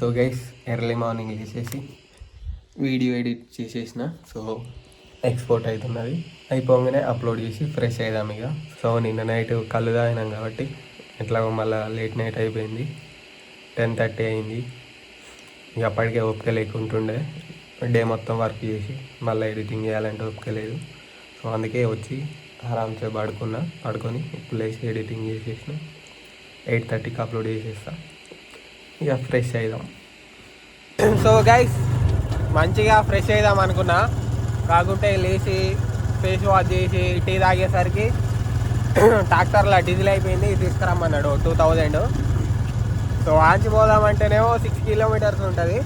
So guys early morning లేచేసి video edit చేసేసిన. So export అవుతున్నది, అయిపోగానే అప్లోడ్ చేసి ఫ్రెష్ అవుదాం ఇక. సో నిన్న నైట్ కళ్ళు తాగినాం కాబట్టి ఎట్లా మళ్ళీ లేట్ నైట్ అయిపోయింది, 10:30 అయింది. ఇక అప్పటికే ఓపిక లేకుంటుండే, డే మొత్తం వర్క్ చేసి మళ్ళీ ఎడిటింగ్ చేయాలంటే ఓపిక లేదు. సో అందుకే వచ్చి ఆరామ్సే పడుకొని ఇప్పుడు లేచి ఎడిటింగ్ చేసేసిన. 8:30కి అప్లోడ్ చేసేస్తా, ఇక ఫ్రెష్ అవుదాం. సో గైస్ మంచిగా ఫ్రెష్ అవుదాం అనుకున్నా, కాకుంటే లేచి ఫేస్ వాష్ చేసి టీ తాగేసరికి ట్రాక్టర్లో డీజిల్ అయిపోయింది. తీసుకురమ్మన్నాడు 2000. సో ఆంచిపోదామంటేనేమో 6 కిలోమీటర్స్ ఉంటుంది,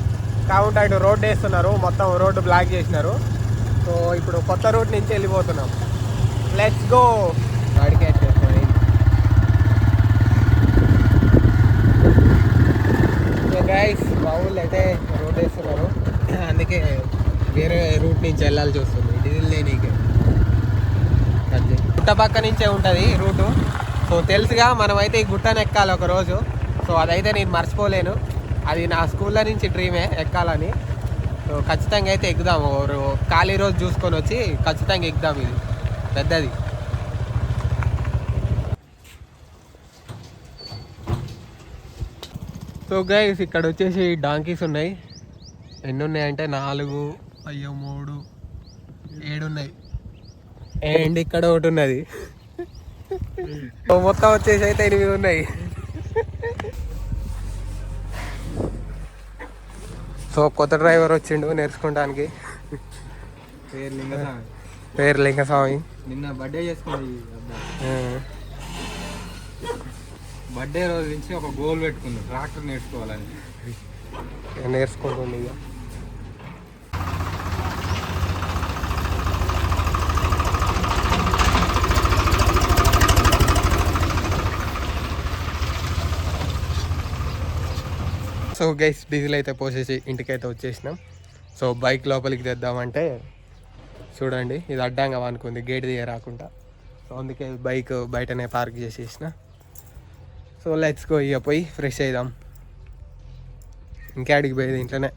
కాకుంటే అటు రోడ్డు వేస్తున్నారు, మొత్తం రోడ్డు బ్లాక్ చేసినారు. సో ఇప్పుడు కొత్త రూట్ నుంచి వెళ్ళిపోతున్నాం. Let's go. గాడికి వచ్చేస్తాను. సో గైస్ మా ఊళ్ళో అయితే రోడ్ వేస్తున్నారు, అందుకే వేరే రూట్ నుంచి వెళ్ళాల్సి వస్తుంది. డీజిల్ లేనీకే గుట్ట పక్క నుంచే ఉంటుంది రూటు. సో తెలుసుగా మనమైతే ఈ గుట్టను ఎక్కాలి ఒకరోజు. సో అదైతే నేను మర్చిపోలేను, అది నా స్కూల్లో నుంచి డ్రీమే ఎక్కాలని. సో ఖచ్చితంగా అయితే ఎక్కుదాము, ఖాళీ రోజు చూసుకొని వచ్చి ఖచ్చితంగా ఎక్కుదాం. ఇది పెద్దది. సో గైస్ ఇక్కడ వచ్చేసి డాంకీస్ ఉన్నాయి. ఎన్ని ఉన్నాయంటే 4, 3, 7 ఉన్నాయి. అండ్ ఇక్కడ ఒకటి ఉన్నది. మొత్తం వచ్చేసి అయితే 8 ఉన్నాయి. సో కొత్త డ్రైవర్ వచ్చిండు నేర్చుకోవడానికి, పేరు లింగస్వామి. నిన్న బర్త్డే చేసుకుంది. బర్త్డే రోజు నుంచి ఒక గోల్ పెట్టుకుంది, ట్రాక్టర్ నేర్చుకోవాలని. నేర్చుకుంటుంది ఇక. సో గైస్ డీజిల్ అయితే పోసేసి ఇంటికైతే వచ్చేసినాం. సో బైక్ లోపలికి తెద్దామంటే చూడండి ఇది అడ్డంగా అనుకుంది, గేట్ దిగ రాకుండా. సో అందుకే బైక్ బయటనే పార్క్ చేసేసిన. సో లెట్స్ గో, ఇక పోయి ఫ్రెష్ అవుదాం. ఇంకాడికి పోయేది ఇంట్లోనే,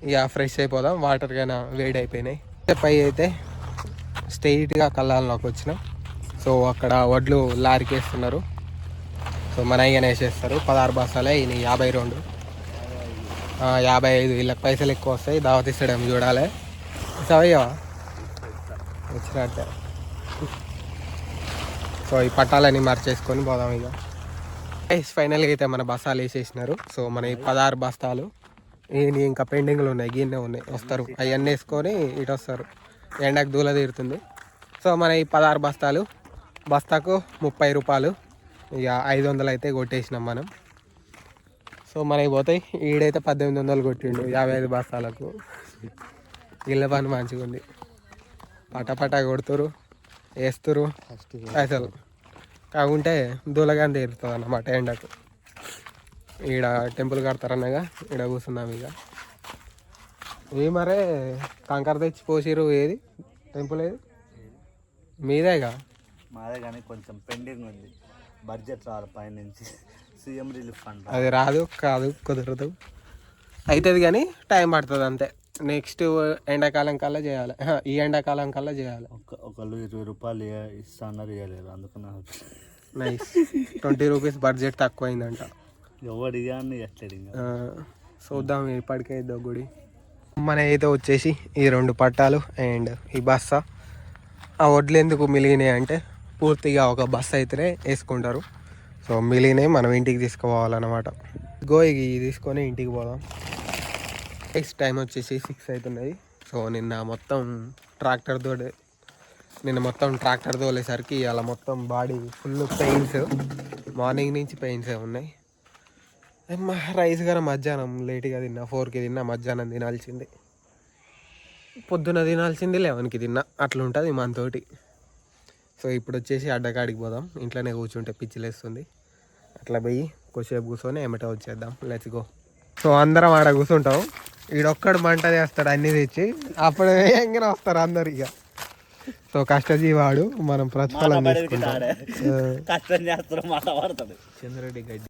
ఇక ఫ్రెష్ అయిపోదాం. వాటర్ కైనా వేడి అయిపోయినాయి. పై అయితే స్ట్రెయిట్గా కళ్ళాలలోకి వచ్చినాం. సో అక్కడ వడ్లు లారీకి వేస్తున్నారు. సో మన అయ్యనే వేసేస్తారు. 16 బస్తాలే, ఈయన 52, 55. వీళ్ళకి పైసలు ఎక్కువ వస్తాయి, దావత్ ఇస్తాడేమో చూడాలి. సవయ్యవా వచ్చినట్టే. సో ఈ పట్టాలని మార్చేసుకొని పోదాం ఇక. ఫైనల్గా అయితే మన బస్తాలు వేసేసినారు. సో మన 16 బస్తాలు ఇంకా పెండింగ్లు ఉన్నాయి, గిన్నె ఉన్నాయి, వస్తారు. అవన్నీ వేసుకొని ఇటు వస్తారు. ఎండకు దూల తీరుతుంది. సో మన 16 బస్తాలు, బస్తాకు 30 రూపాయలు. ఇక 500 అయితే కొట్టేసినాం మనం. సో మనకి పోతాయి. ఈడైతే 1800 కొట్టిండు 55 బస్తాలకు. ఇళ్ళ పని మంచిగా ఉంది, పటపట కొడుతురు, వేస్తురు అసలు. కాకుంటే దూలగాని తీరుతుంది అన్నమాట ఎండకు. ఈడ టెంపుల్ కడతారన్నగా ఈడ కూర్చున్నాం ఇక. మరే కంకర తెచ్చి పోసిరు. ఏది టెంపుల్ ఏది మీదేగా? మాదే కానీ కొంచెం పెండింగ్ ఉంది, బడ్జెట్ రాదు పైనుంచి. సీఎం రిలీఫ్ ఫండ్ అది కాదు కుదరదు, అవుతుంది కానీ టైం పడుతుంది అంతే. నెక్స్ట్ ఎండాకాలం కల్లా చేయాలి, ఈ ఎండాకాలం కల్లా చేయాలి. ఒకళ్ళు 20 రూపాయలు ఇస్తున్నారు, ఇవ్వలేదు. అందుకని నైస్. 20 రూపీస్ బడ్జెట్ తక్కువ అయిందంట. ఎవడు ఇవ్వండి ఎట్లేదు. చూద్దాం ఇప్పటికే ఇద్దాం గుడి. మన అయితే వచ్చేసి ఈ 2 పట్టాలు అండ్ ఈ బస్సా. ఆ వడ్లు ఎందుకు మిలిగినాయి అంటే పూర్తిగా ఒక బస్సు అయితేనే వేసుకుంటారు. సో మిలిగినాయి మనం ఇంటికి తీసుకుపోవాలన్నమాట. ఇది తీసుకొని ఇంటికి పోదాం. నెక్స్ట్ టైం వచ్చేసి 6 అవుతున్నది. సో నిన్న మొత్తం ట్రాక్టర్ తోలేసరికి అలా మొత్తం బాడీ ఫుల్ పెయిన్స్, మార్నింగ్ నుంచి పెయిన్సే ఉన్నాయి. రైస్ గానే మధ్యాహ్నం లేట్గా తిన్నా, 4కి తిన్నా. మధ్యాహ్నం తినాల్సింది, పొద్దున తినాల్సింది 11కి తిన్నా. అట్లా ఉంటుంది మనతోటి. సో ఇప్పుడు వచ్చేసి అడ్డకాడికి పోదాం. ఇంట్లోనే కూర్చుంటే పిచ్చిలేస్తుంది. అట్లా పోయి కొద్దిసేపు కూర్చొని ఏమిటో వచ్చేద్దాం. Let's go. సో అందరం ఆడ కూర్చుంటాం. ఈడొక్కడు మంట చేస్తాడు అన్నీ తెచ్చి, అప్పుడు వేయంగానే వస్తారు అందరు ఇక. సో కష్టజీవాడు, మనం ప్రతిఫలం తీసుకుంటాం. కష్టం చేస్తారు మాట పడతాడు. చంద్రెడ్డి గడ్డి